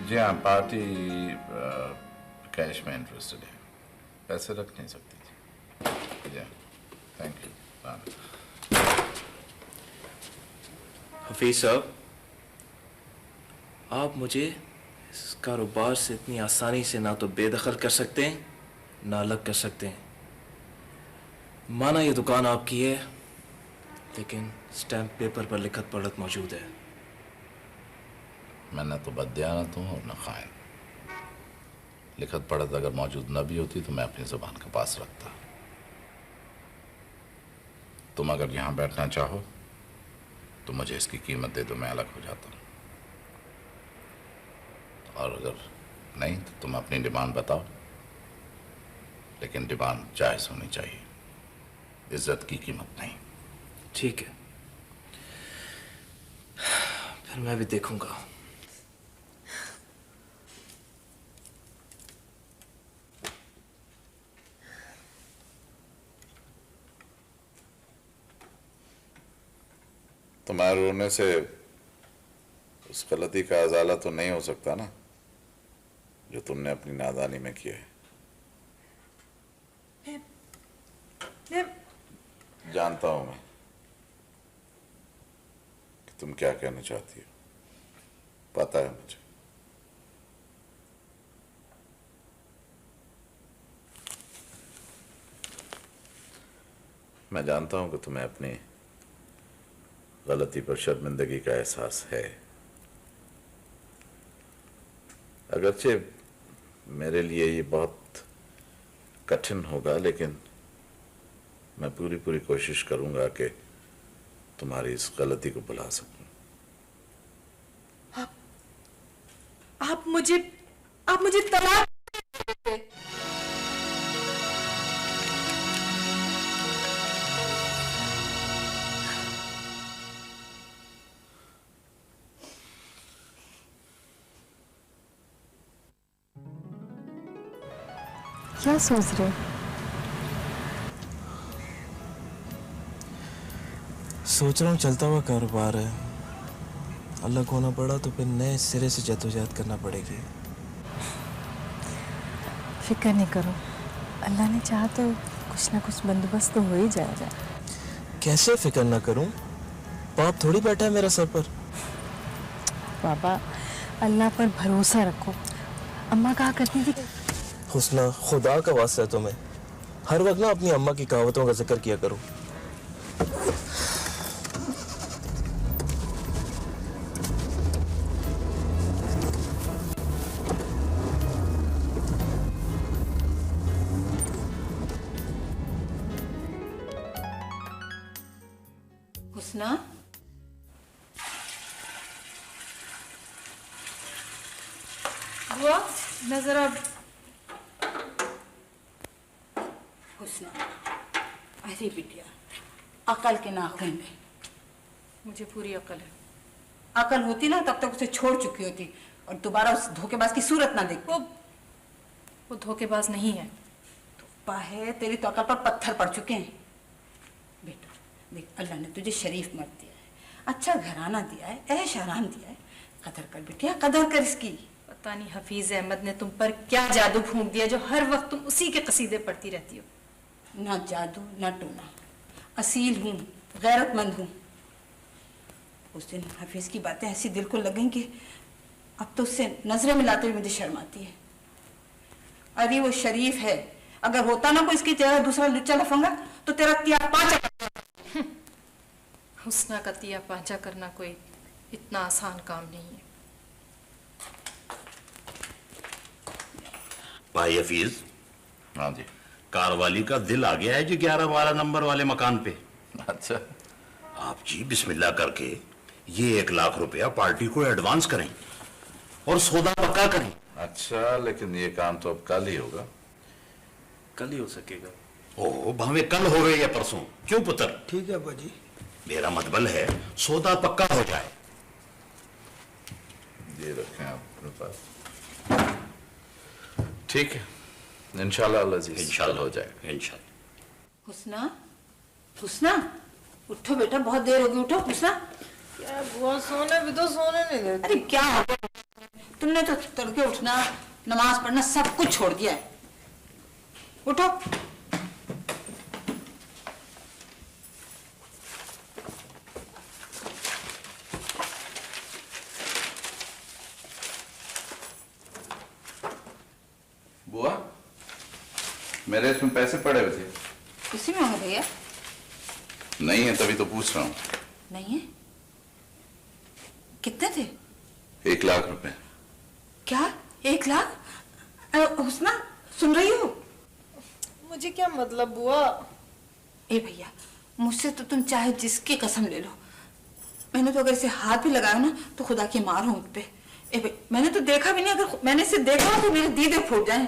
जी हाँ, party cash में interested है, पैसे रख नहीं सकती थी। जी हाँ, थैंक यू। हफीज साहब, आप मुझे इस कारोबार से इतनी आसानी से ना तो बेदखल कर सकते हैं ना अलग कर सकते हैं। माना ये दुकान आपकी है, लेकिन स्टैम्प पेपर पर लिखत पढ़त मौजूद है। मैं न तो बददियानत हूँ और न खाइन। लिखत पढ़त अगर मौजूद न भी होती तो मैं अपनी ज़ुबान का पास रखता। तुम अगर यहाँ बैठना चाहो तो मुझे इसकी कीमत दे दो, मैं अलग हो जाता हूँ। और अगर नहीं तो तुम अपनी डिमांड बताओ, लेकिन डिमांड जायज़ होनी चाहिए, इज्जत की कीमत नहीं। ठीक है, फिर मैं भी देखूंगा। तुम्हारे रोने से उस गलती का अजाला तो नहीं हो सकता ना, जो तुमने अपनी नादानी में किया है। जानता हूं मैं कि तुम क्या कहना चाहती हो, पता है मुझे। मैं जानता हूं कि तुम्हें अपनी गलती पर शर्मिंदगी का एहसास है। अगरचे मेरे लिए ये बहुत कठिन होगा, लेकिन मैं पूरी कोशिश करूंगा कि तुम्हारी इस गलती को भुला सकूं। आप मुझे तलाक क्या सोच रहे हो? सोच रहा हूँ चलता हुआ कारोबार है, अलग होना पड़ा तो फिर नए सिरे से जद्दोजहद करना पड़ेगी। फिक्र नहीं करो, अल्लाह ने चाहा तो कुछ ना कुछ बंदोबस्त तो हो ही जाएगा। कैसे फिक्र ना करूं? पाप थोड़ी बैठा है मेरा सर पर। बाबा, अल्लाह पर भरोसा रखो। अम्मा कहा करती थी, हुस्ना, खुदा का वास्ता है तुम्हें, हर वक्त ना अपनी अम्मा की कहावतों का जिक्र किया करो। हुस्ना, बुआ नजर अब। हुस्ना, अरे बिटिया, अकल के नाखून में। मुझे पूरी अकल है। अकल होती ना तब तक उसे छोड़ चुकी होती और दोबारा उस धोखेबाज की सूरत ना देखती। वो धोखेबाज नहीं है। धोखा है, तेरी तो अकल पर पत्थर पड़ चुके हैं। बेटा देख, अल्लाह ने तुझे शरीफ मर्द दिया है, अच्छा घराना दिया है, ऐश आराम दिया है, कदर कर बिटिया, कदर कर इसकी। पता नहीं हफीज अहमद ने तुम पर क्या जादू फूंक दिया जो हर वक्त तुम उसी के कसीदे पढ़ती रहती हो। ना जादू ना टोना, असील हूँ, गैरतमंद हूँ। उस दिन हफीज की बातें ऐसी दिल को लगें कि अब तो उससे नजरें मिलाते हुए मुझे शर्म आती है। अरे वो शरीफ है, अगर होता ना कोई इसकी तेरा दूसरा लुच्चा लफंगा तो तेरा तिया पांचा। हुस्ना का तिया पांचा करना कोई इतना आसान काम नहीं है। भाई हफीज। हाँ जी। कारवाली का दिल आ गया है जी 11-12 नंबर वाले मकान पे। अच्छा। आप जी बिस्मिल्लाह करके ये 1 लाख रुपया पार्टी को एडवांस करें और सौदा पक्का करें। अच्छा, लेकिन ये काम तो अब कल ही होगा। कल ही हो सकेगा? ओह, भावे कल हो गए या परसों, क्यों पुत्र? ठीक है बाजी। मेरा मतबल है सौदा पक्का हो जाए। ये रखें आप अपने पास। ठीक है, इंशाल्लाह अज़ीज़, इंशाल्लाह हो जाएगा। इंशाल्लाह। हुस्ना, हुस्ना, उठो बेटा, बहुत देर होगी, उठो हुस्ना। क्या बुआ, सोने भी तो सोने नहीं देती। अरे क्या हो गया? तुमने तो तड़के उठना, नमाज पढ़ना सब कुछ छोड़ दिया है। उठो। बुआ, मेरे इसमें पैसे पड़े हुए थे। इसी में होंगे भैया। नहीं है तभी तो पूछ रहा हूँ। नहीं है? कितने थे? 1 लाख रुपए। क्या 1 लाख? हुस्ना सुन रही हो? मुझे क्या मतलब बुआ? ए भैया, मुझसे तो तुम चाहे जिसकी कसम ले लो, मैंने तो अगर इसे हाथ भी लगाया ना तो खुदा की मार हो मुझ पे। ए भाई, मैंने तो देखा भी नहीं, अगर मैंने इसे देखा तो मेरे दीदे फूट जाएं।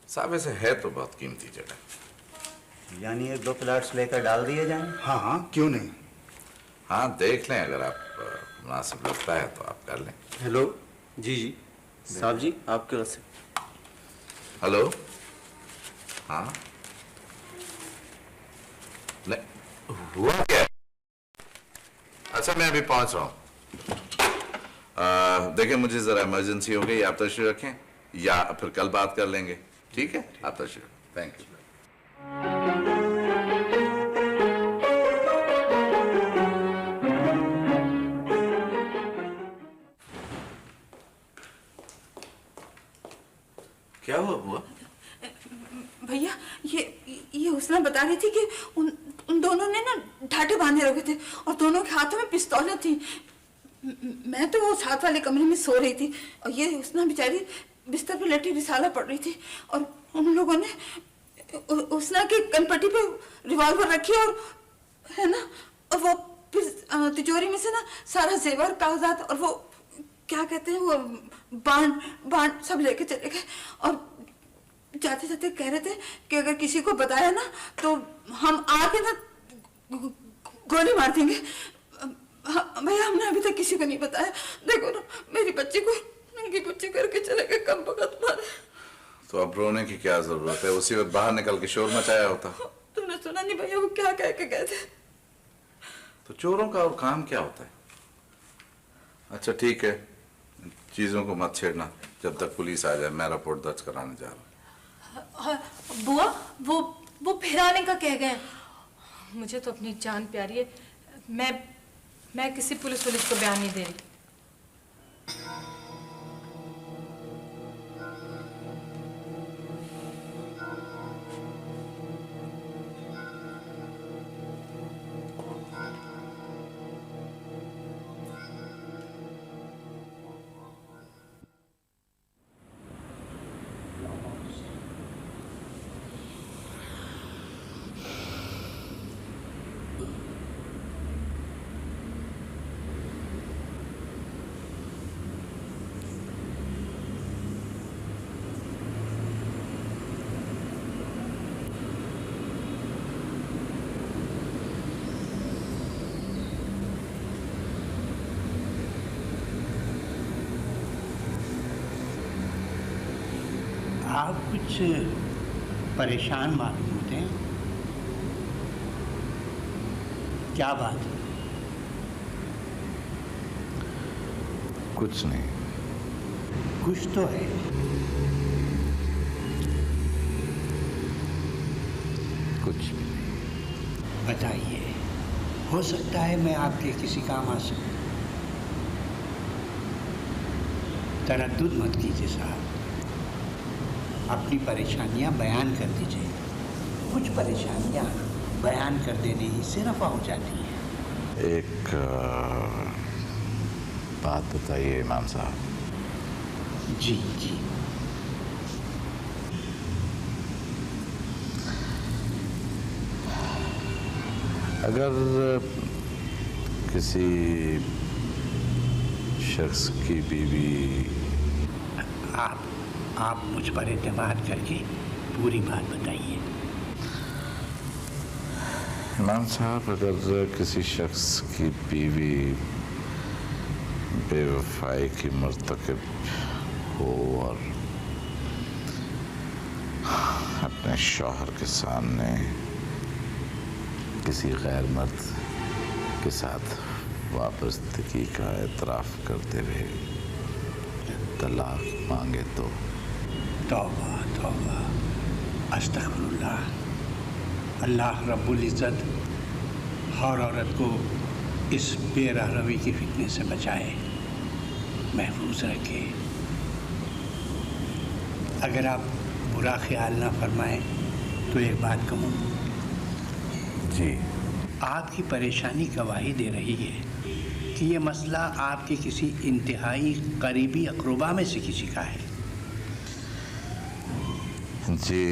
साहब ऐसे है तो बहुत कीमती जगह। यानी 1-2 प्लाट्स लेकर डाल दिए जाएं? हाँ हाँ, क्यों नहीं। हाँ देख लें, अगर आप मुनासिब लगता है तो आप कर लें। हेलो जी जी साहब जी, आपके तरफ से। हेलो। हाँ नहीं हुआ क्या? अच्छा मैं अभी पहुंच रहा हूँ। देखिए मुझे जरा इमरजेंसी हो गई, आप तशरीफ रखें या फिर कल बात कर लेंगे। ठीक है, आप तशरीफ। Thank you. क्या हुआ बुआ? भैया, ये हुस्ना बता रही थी कि उन दोनों ने ना ढाटे बांधे रखे थे और दोनों के हाथों में पिस्तौलें थी। मैं तो वो साथ वाले कमरे में सो रही थी और ये हुस्ना बेचारी बिस्तर पर लेटी रिसाला पड़ रही थी और उन लोगों ने हुस्ना की कनपट्टी पे रिवॉल्वर रखी और है ना, और वो फिर तिजोरी में से ना सारा जेवर, कागजात और वो क्या कहते हैं वो बांड सब लेके चले गए और जाते जाते कह रहे थे कि अगर किसी को बताया ना तो हम आके ना गोली मार देंगे। भैया हमने अभी तक किसी को नहीं बताया। देखो ना मेरी बच्ची को नंगी पुच्ची करके चले गए, कम वक्त मारे। तो अब रोने की क्या जरूरत है, उसी वक्त बाहर निकल के शोर मचाया होता। तुमने सुना नहीं भैया वो क्या कह के गए थे? तो चोरों का और काम क्या होता है? अच्छा ठीक है, चीजों को मत छेड़ना जब तक पुलिस आ जाए। मैं रिपोर्ट दर्ज कराने जा रहा हूँ। बुआ वो फिर आने का कह गए। मुझे तो अपनी जान प्यारी है। मैं किसी पुलिस को बयान नहीं दे रही। आप कुछ परेशान मालूम होते हैं, क्या बात है? कुछ नहीं। कुछ तो है। कुछ भी नहीं। बताइए, हो सकता है मैं आपके किसी काम आ सकूं। तरद्दुद मत कीजिए साहब, अपनी परेशानियां बयान कर दीजिए। कुछ परेशानियां बयान कर देने ही से रफा हो जाती हैं। एक बात बताइए इमाम साहब। जी जी। अगर किसी शख्स की बीवी आप मुझ पर एतमाद करके पूरी बात बताइए। इमाम साहब, अगर किसी शख्स की बीवी बेवफाई की मर्तकब हो और अपने शौहर के सामने किसी गैर मर्द के साथ वाबस्तगी का एतराफ़ करते हुए तलाक मांगे तो तौबा तौबा, अस्तगफिरुल्लाह। अल्लाह रब्बुल इज़्ज़त हर औरत को इस बेरहमी की फितने से बचाए, महफूज रखे। अगर आप बुरा ख्याल ना फरमाएं तो एक बात कहूँ। जी। आपकी परेशानी गवाही दे रही है कि ये मसला आपके किसी इंतहाई करीबी अक़रबा में से किसी का है। जी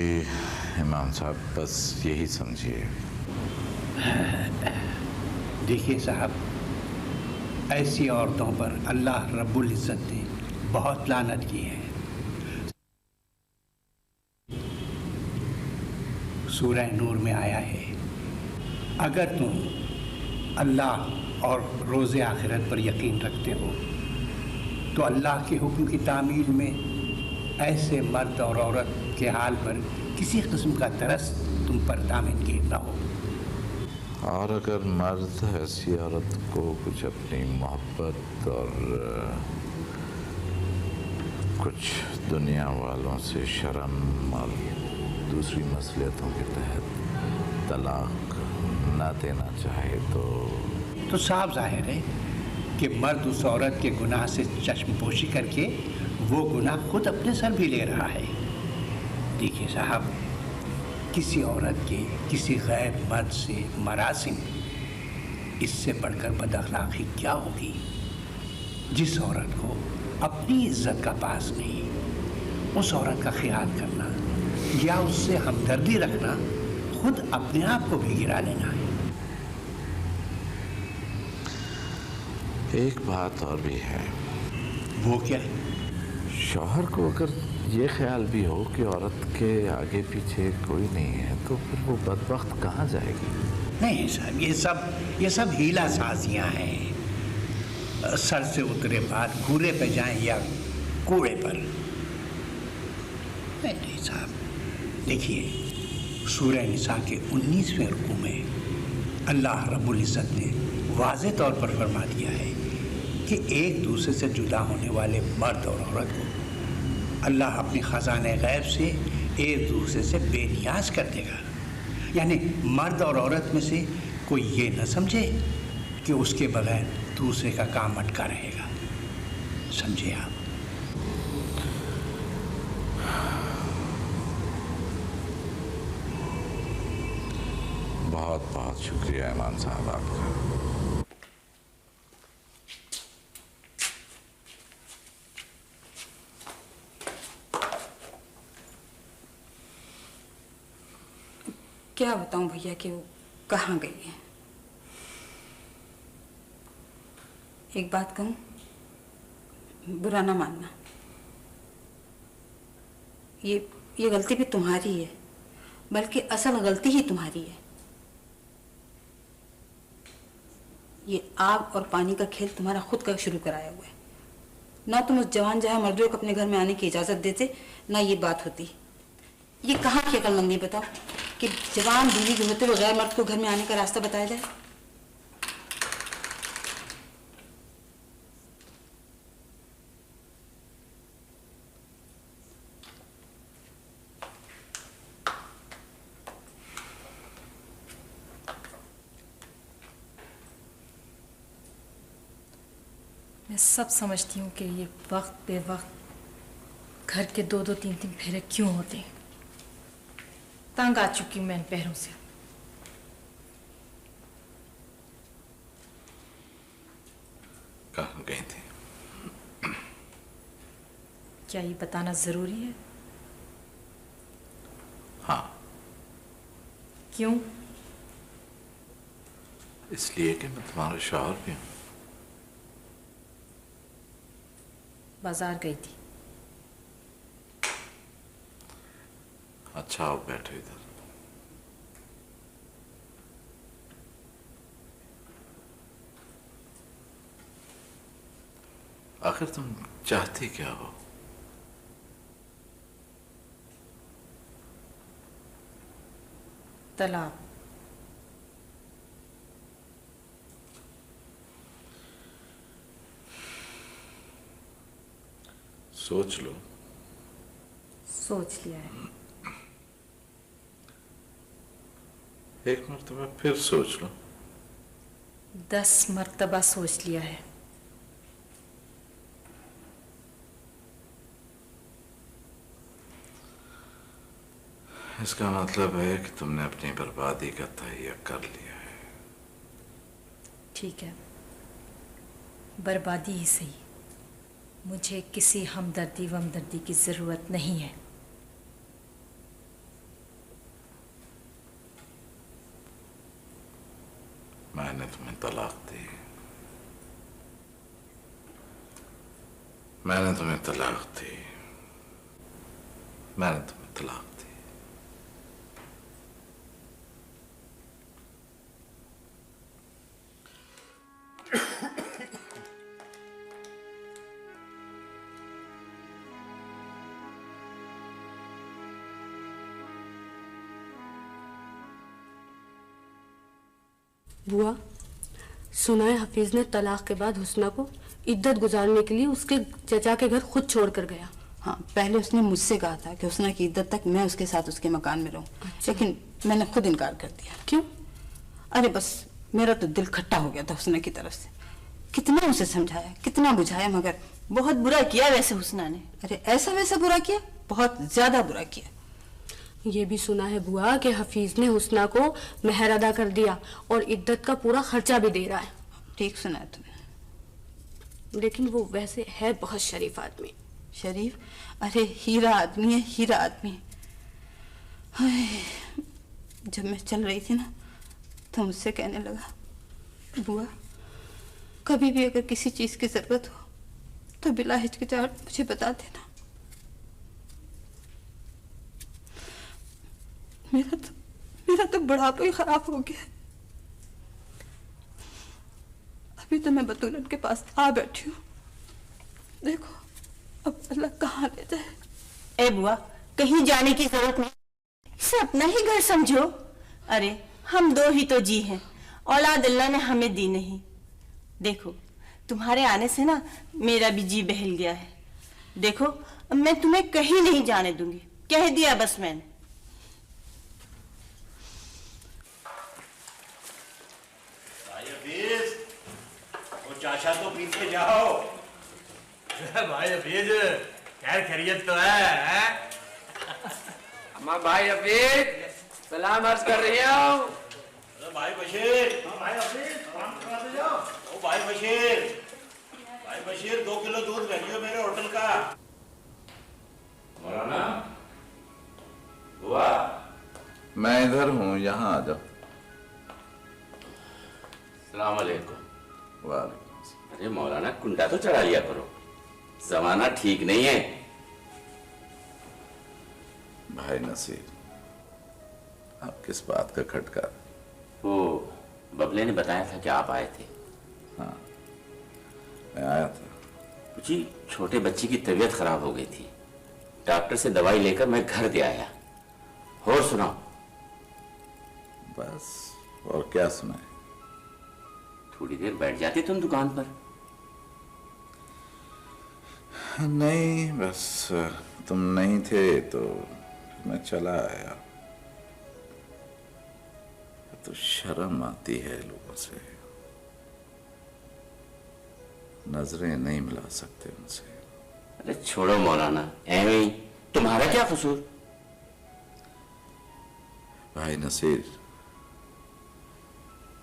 इमाम साहब, बस यही समझिए। देखिए साहब, ऐसी औरतों पर अल्लाह रब्बुल इज़्ज़त ने बहुत लानत की है। सूरह नूर में आया है, अगर तुम अल्लाह और रोज़े आखिरत पर यकीन रखते हो तो अल्लाह के हुक्म की तामील में ऐसे मर्द और औरत के हाल पर किसी किस्म का तरस तुम पर दामनगीर न हो। और अगर मर्द ऐसी औरत को कुछ अपनी मोहब्बत और कुछ दुनिया वालों से शर्म और दूसरी मसलियतों के तहत तलाक न देना चाहे तो साफ जाहिर है कि मर्द उस औरत के गुनाह से चश्मपोशी करके वो गुनाह खुद अपने सर भी ले रहा है। देखिए साहब, किसी औरत के किसी गैर मर्द से मरासिम, इससे बढ़कर बदअखलाक़ी क्या होगी। जिस औरत को अपनी इज्जत का पास नहीं, उस औरत का ख्याल करना या उससे हमदर्दी रखना खुद अपने आप को भी गिरा लेना है। एक बात और भी है। वो क्या है? शौहर को अगर ये ख्याल भी हो कि औरत के आगे पीछे कोई नहीं है तो फिर वो बदबख्त कहाँ जाएगी? नहीं साहब, ये सब हीला साजियाँ हैं। सर से उतरे बाद कूड़े पे जाएं या कूड़े पर। नहीं साहब, देखिए सूरह निसा के 19वें रुकू में अल्लाह रब्बुल इज़्ज़त ने वाज़े तौर पर फरमा दिया है कि एक दूसरे से जुदा होने वाले मर्द और औरत को अल्लाह अपने ख़ज़ाने गैब से एक दूसरे से बेनियाज कर देगा। यानी मर्द और औरत में से कोई ये न समझे कि उसके बगैर दूसरे का काम अटका रहेगा। समझे आप? बहुत बहुत शुक्रिया इमाम साहब आपका। क्या बताऊं भैया कि वो कहाँ गई है। एक बात कहूं, बुरा ना मानना, ये गलती भी तुम्हारी है, बल्कि असल गलती ही तुम्हारी है। ये आग और पानी का खेल तुम्हारा खुद का शुरू कराया हुआ है। ना तुम उस जवान जहां मर्दों को अपने घर में आने की इजाजत देते, ना ये बात होती। ये कहाँ की अकलमंदी बताओ कि जवान बीवी के होते हुए गैर मर्द को घर में आने का रास्ता बताया जाए। मैं सब समझती हूँ कि ये वक्त बे वक्त घर के 2-2 3-3 फेरे क्यों होते हैं। तंग आ चुकी हूँ मैं इन पैरों से। कहाँ गई थी? क्या ये बताना जरूरी है? हाँ। क्यों? इसलिए कि मैं तुम्हारा शौहर भी हूँ। बाजार गई थी। अच्छा, आओ बैठो इधर। आखिर तुम चाहती क्या हो? तलाक। सोच लो। सोच लिया है। एक मर्तबा फिर सोच लो। 10 मर्तबा सोच लिया है। इसका मतलब है कि तुमने अपनी बर्बादी का तहैया कर लिया है। ठीक है, बर्बादी ही सही, मुझे किसी हमदर्दी वमदर्दी की जरूरत नहीं है। मैंने तुम्हें तलाक दी। मैंने तुम्हें तलाक दी। मैंने तुम्हें तलाक दी। बुआ, सुना है हफीज ने तलाक के बाद हुस्ना को इद्दत गुजारने के लिए उसके चचा के घर खुद छोड़ कर गया। हाँ, पहले उसने मुझसे कहा था कि हुस्ना की इद्दत तक मैं उसके साथ उसके मकान में रहूं। अच्छा। लेकिन मैंने खुद इनकार कर दिया। क्यों? अरे बस मेरा तो दिल खट्टा हो गया था हुस्ना की तरफ से। कितना उसे समझाया, कितना बुझाया, मगर बहुत बुरा किया वैसे हुस्ना ने। अरे ऐसा वैसा बुरा किया, बहुत ज्यादा बुरा किया। ये भी सुना है बुआ कि हफीज ने हुस्ना को मेहर अदा कर दिया और इद्दत का पूरा खर्चा भी दे रहा है। ठीक सुना है तुमने। लेकिन वो वैसे है बहुत शरीफ आदमी। शरीफ? अरे हीरा आदमी है, हीरा आदमी है। हाय, जब मैं चल रही थी ना तो मुझसे कहने लगा, बुआ कभी भी अगर किसी चीज की जरूरत हो तो बिला हिचकिचाहट मुझे बता देना। मेरा तो बुढ़ापा ही खराब हो गया। अभी तो मैं बतूलन के पास आ बैठी हूँ। देखो अब अल्लाह कहाँ ले जाए। ए बुआ, कहीं जाने की जरूरत नहीं, इसे अपना ही घर समझो। अरे हम दो ही तो जी हैं, औलाद अल्लाह ने हमें दी नहीं। देखो तुम्हारे आने से ना मेरा भी जी बहल गया है। देखो अब मैं तुम्हें कहीं नहीं जाने दूंगी, कह दिया बस मैंने। चाचा तो पीछे जाओ। भाई हफीज, खैर खैरियत तो है? अम्मा भाई हफीज सलाम अर्ज कर रही हूँ। भाई बशीर, भाई हफीज जाओ। ओ भाई बशीर 2 किलो दूध भेजियो मेरे होटल का। मौलाना बुआ, मैं इधर हूँ, यहाँ आ जाओ। सलाम अलैकुम। वालेकुम। अरे मौलाना कुंडा तो चढ़ा लिया करो, जमाना ठीक नहीं है। भाई नसीर, आप किस बात का खटका? वो बबले ने बताया था कि आप आए थे। हाँ, मैं आया था। जी छोटे बच्चे की तबीयत खराब हो गई थी, डॉक्टर से दवाई लेकर मैं घर दे आया। और सुनाओ। बस और क्या सुनाए? थोड़ी देर बैठ जाते तुम दुकान पर। नहीं, बस तुम नहीं थे तो मैं चला आया। तो शर्म आती है लोगों से, नजरें नहीं मिला सकते उनसे। अरे छोड़ो मौलाना, एਵੇਂ ही, तुम्हारा क्या कसूर? भाई नसीर,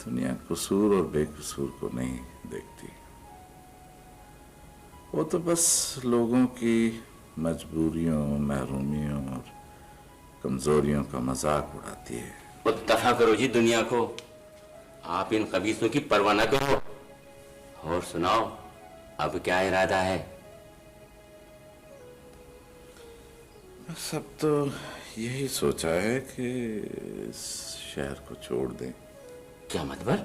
दुनिया कसूर और बेकसूर को नहीं देखती। वो तो बस लोगों की मजबूरियों, महरूमियों और कमजोरियों का मजाक उड़ाती है। वो दफा करो जी दुनिया को, आप इन कबीसों की परवाह न करो। और सुनाओ, अब क्या इरादा है? बस अब तो यही सोचा है कि इस शहर को छोड़ दें। क्या मतलब?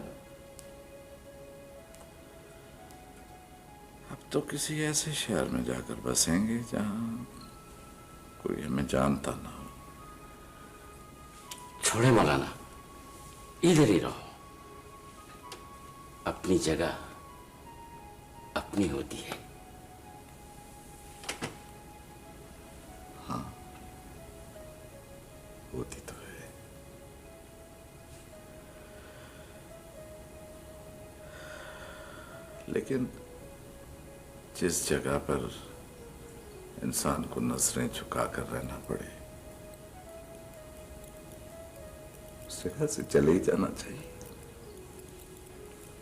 अब अब तो किसी ऐसे शहर में जाकर बसेंगे जहां कोई हमें जानता ना हो। छोड़े मौलाना, इधर ही रहो। अपनी जगह अपनी होती है। हाँ, होती तो है। लेकिन जिस जगह पर इंसान को नजरें झुकाकर रहना पड़े, उस जगह से चले ही जाना चाहिए।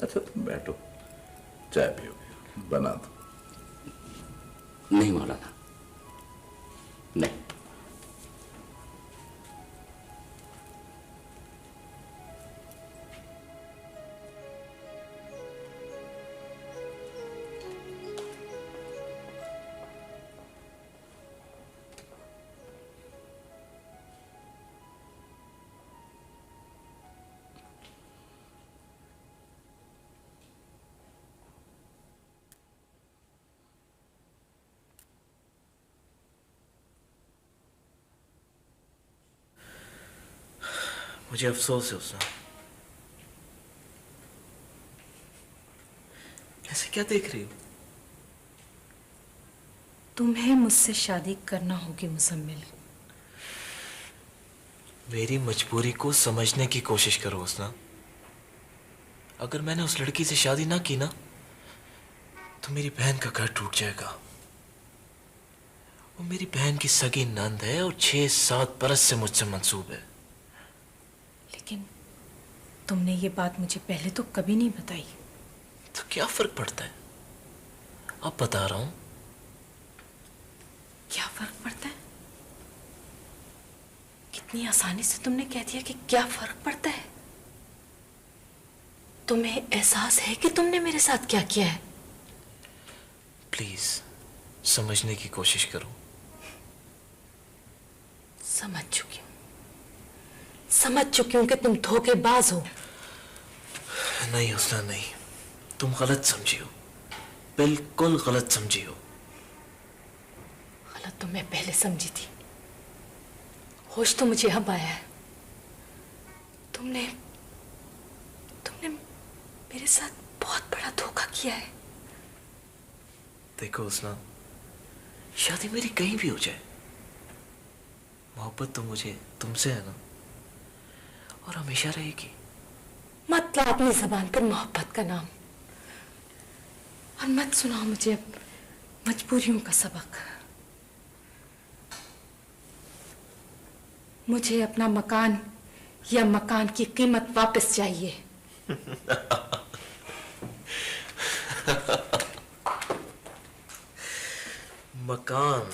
अच्छा तुम बैठो, चाय पियोगे? बना दो। नहीं मौलाना, नहीं। मुझे अफसोस है उसने। ऐसे क्या देख रही हो? तुम्हें मुझसे शादी करना होगी मुजम्मिल। मेरी मजबूरी को समझने की कोशिश करो उसना। अगर मैंने उस लड़की से शादी ना की ना, तो मेरी बहन का घर टूट जाएगा। वो मेरी बहन की सगी नंद है और 6-7 बरस से मुझसे मंसूब है। लेकिन तुमने ये बात मुझे पहले तो कभी नहीं बताई। तो क्या फर्क पड़ता है? अब बता रहा हूं। क्या फर्क पड़ता है? कितनी आसानी से तुमने कह दिया कि क्या फर्क पड़ता है। तुम्हें एहसास है कि तुमने मेरे साथ क्या किया है? प्लीज समझने की कोशिश करो। समझ चुकी हूं कि तुम धोखेबाज हो। नहीं हुस्ना, नहीं। तुम गलत समझी हो, बिल्कुल गलत समझी हो। गलत तो मैं पहले समझी थी, होश तो मुझे अब आया है। तुमने मेरे साथ बहुत बड़ा धोखा किया है। देखो हुस्ना, शादी मेरी कहीं भी हो जाए, मोहब्बत तो मुझे तुमसे है ना, और हमेशा रहेगी। मत ला अपनी जबान पर मोहब्बत का नाम, और मत सुनाओ मुझे अब मजबूरियों का सबक। मुझे अपना मकान या मकान की कीमत वापस चाहिए। मकान?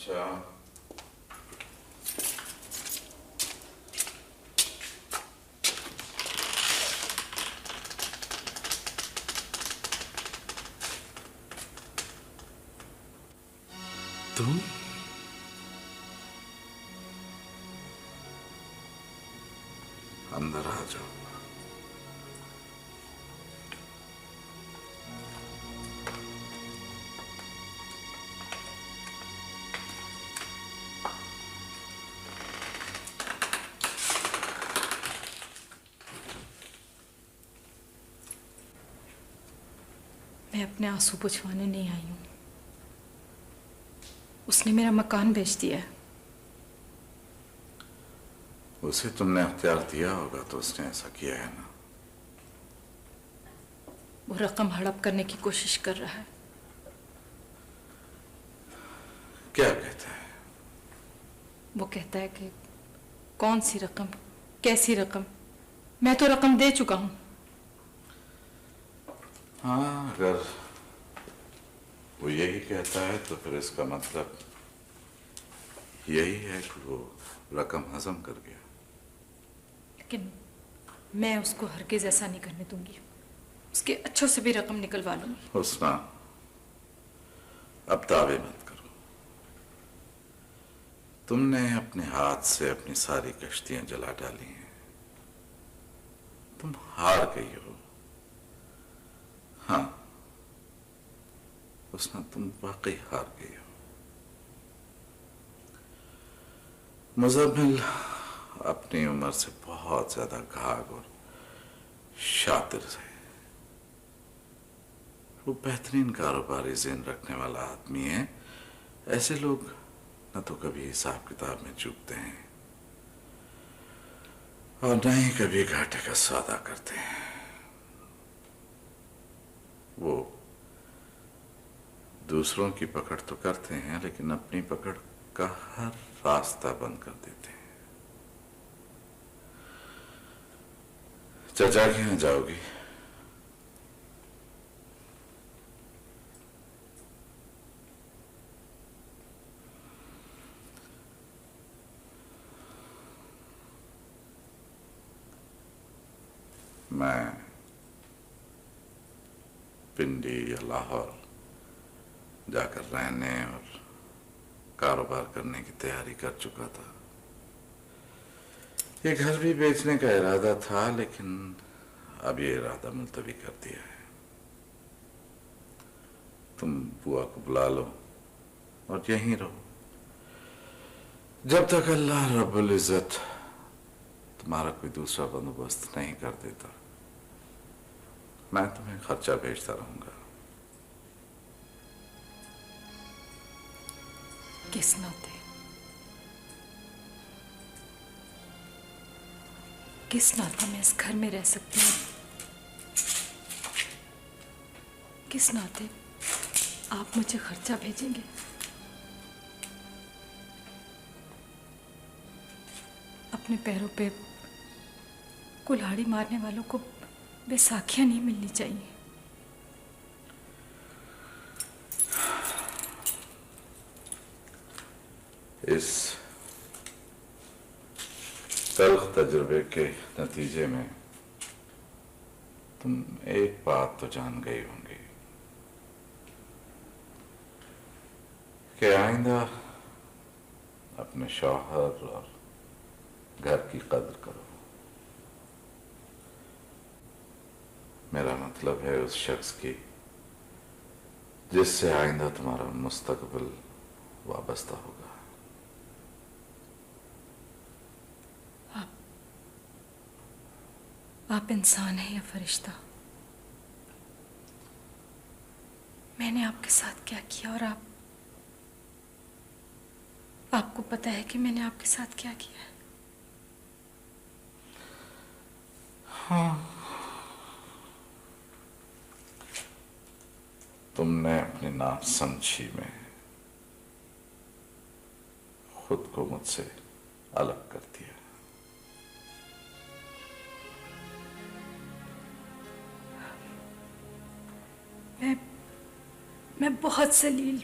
अच्छा, तुम अंदर आ जाओ। मैं अपने आंसू बुझवाने नहीं आई हूं। उसने मेरा मकान बेच दिया है। उसे तुमने अख्तियार दिया होगा तो उसने ऐसा किया है ना। वो रकम हड़प करने की कोशिश कर रहा है। क्या कहता है? वो कहता है कि कौन सी रकम, कैसी रकम? मैं तो रकम दे चुका हूं। हाँ, अगर वो यही कहता है तो फिर इसका मतलब यही है कि वो रकम हजम कर गया। लेकिन मैं उसको हरगिज ऐसा नहीं करने दूंगी। उसके अच्छों से भी रकम निकलवा लूंगी। हुस्ना, अब दावे मत करो। तुमने अपने हाथ से अपनी सारी कश्तियां जला डाली हैं। तुम हार गई हो। हाँ, हुस्ना, तुम वाकई हार गई हो। मुज़म्मिल अपनी उम्र से बहुत ज्यादा घाघ और शातिर है। वो बेहतरीन कारोबारी ज़हन रखने वाला आदमी है। ऐसे लोग न तो कभी हिसाब किताब में चूकते हैं और न ही कभी घाटे का सौदा करते हैं। वो दूसरों की पकड़ तो करते हैं लेकिन अपनी पकड़ का हर रास्ता बंद कर देते हैं। चचा के यहाँ जाओगी? मैं पिंडी या लाहौर जाकर रहने और कारोबार करने की तैयारी कर चुका था। ये घर भी बेचने का इरादा था लेकिन अब ये इरादा मुलतवी कर दिया है। तुम बुआ को बुला लो और यहीं रहो जब तक अल्लाह रब्बुल इज्जत तुम्हारा कोई दूसरा बंदोबस्त नहीं कर देता। मैं तुम्हें खर्चा भेजता रहूंगा। किस नाते? किस नाते मैं इस घर में रह सकती हूँ? किस नाते आप मुझे खर्चा भेजेंगे? अपने पैरों पे कुल्हाड़ी मारने वालों को बैसाखियां नहीं मिलनी चाहिए। इस तल्ख तजुर्बे के नतीजे में तुम एक बात तो जान गई होंगी कि आइंदा अपने शौहर और घर की कदर करो। मेरा मतलब है उस शख्स की जिससे आइंदा तुम्हारा मुस्तकबिल वाबस्ता होगा। आप इंसान हैं या फरिश्ता? मैंने आपके साथ क्या किया और आपको पता है कि मैंने आपके साथ क्या किया है? हाँ, तुमने अपनी नासमझी में खुद को मुझसे अलग कर दिया। मैं बहुत जलील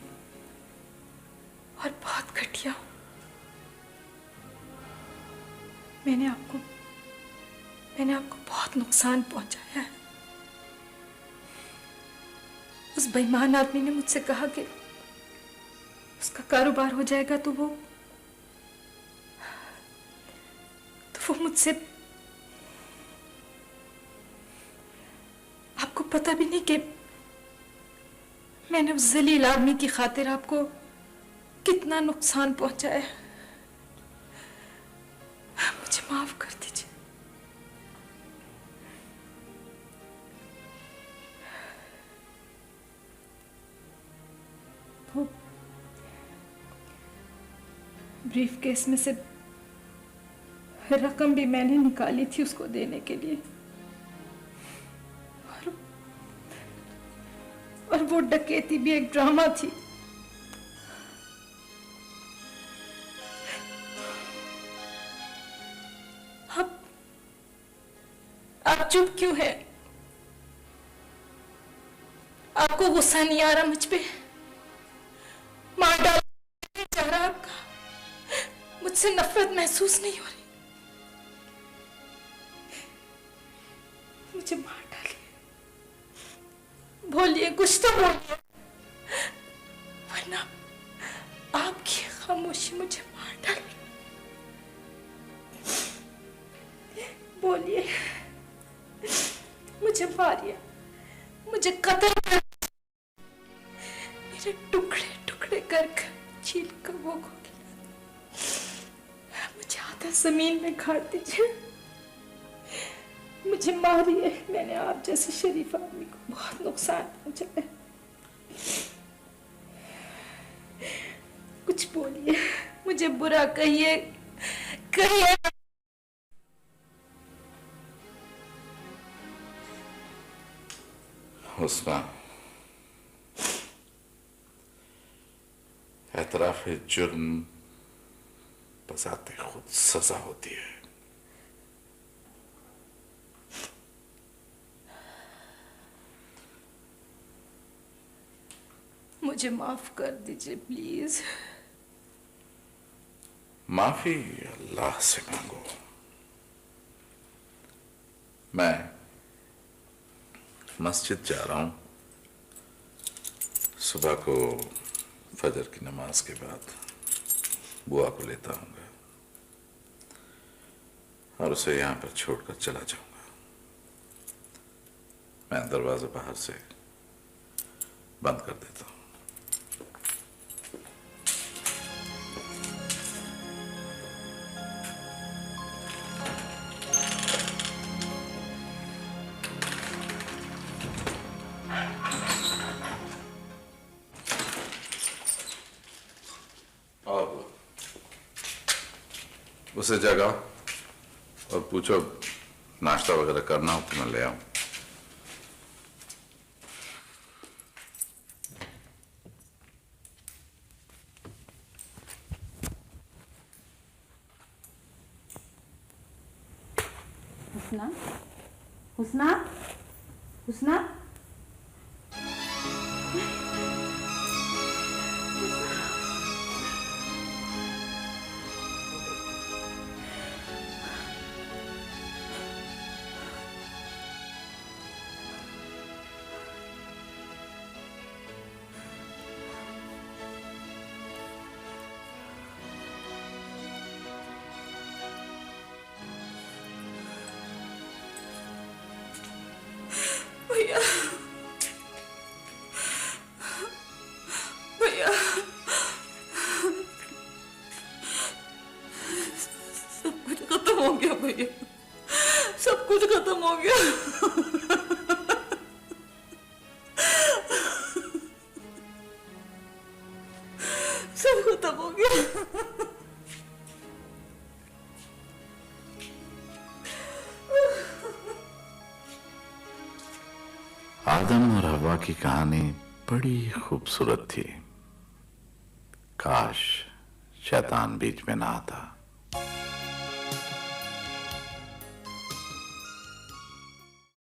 और बहुत मैंने आपको बहुत नुकसान पहुंचाया है। उस बेईमान आदमी ने मुझसे कहा कि उसका कारोबार हो जाएगा तो वो मुझसे, आपको पता भी नहीं कि मैंने उस जलील आदमी की खातिर आपको कितना नुकसान पहुंचाया। मुझे माफ कर दीजिए। वो ब्रीफ केस में से रकम भी मैंने निकाली थी उसको देने के लिए, और वो डकैती भी एक ड्रामा थी। आप चुप क्यों है? आपको गुस्सा नहीं आ रहा मुझ पे? मार डालना चाह रहा आपका? मुझसे नफरत महसूस नहीं हो रही? मुझे मार डालिए, बोलिए, कुछ तो बोलिए, वरना आपकी खामोशी मुझे मार डालेगी। बोलिए, मुझे मारिए, मुझे कत्ल कर, मेरे टुकड़े टुकड़े कर छील कर वो को मुझे आधा जमीन में गाड़ दीजिए, मुझे मारिए। मैंने आप जैसे शरीफ आदमी को बहुत नुकसान पहुंचाया। कुछ बोलिए, मुझे बुरा कहिए, कहिए। हुस्ना, एतराफ जुर्म बजाते खुद सजा होती है। मुझे माफ कर दीजिए प्लीज। माफी अल्लाह से मांगो। मैं मस्जिद जा रहा हूं। सुबह को फजर की नमाज के बाद बुआ को लेता हूंगा और उसे यहां पर छोड़कर चला जाऊंगा। मैं दरवाजा बाहर से बंद कर देता हूं। उसे जगाओ और पूछो नाश्ता वगैरह करना हो तो मैं ले आऊं। हुस्ना, हुस्ना, हुस्ना, भैया, भैया, सब कुछ खत्म हो गया भैया, सब कुछ खत्म हो गया। सब खत्म हो गया। आदम और हवा की कहानी बड़ी खूबसूरत थी। काश शैतान बीच में ना आता।